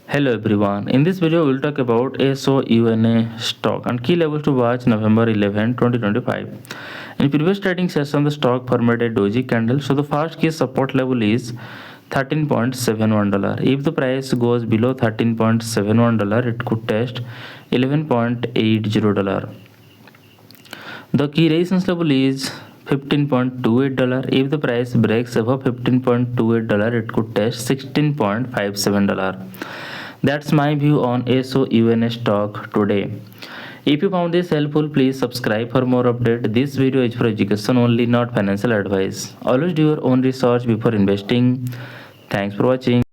Hello everyone. In this video, we'll talk about SOUN stock and key levels to watch November 11, 2025. In previous trading session, the stock formed a doji candle. So the first key support level is $13.71. If the price goes below $13.71, it could test $11.80. The key resistance level is $15.28. If the price breaks above $15.28, it could test $16.57. That's my view on SOUN stock today. If you found this helpful, please subscribe for more update. This video is for education only, not financial advice. Always do your own research before investing. Thanks for watching.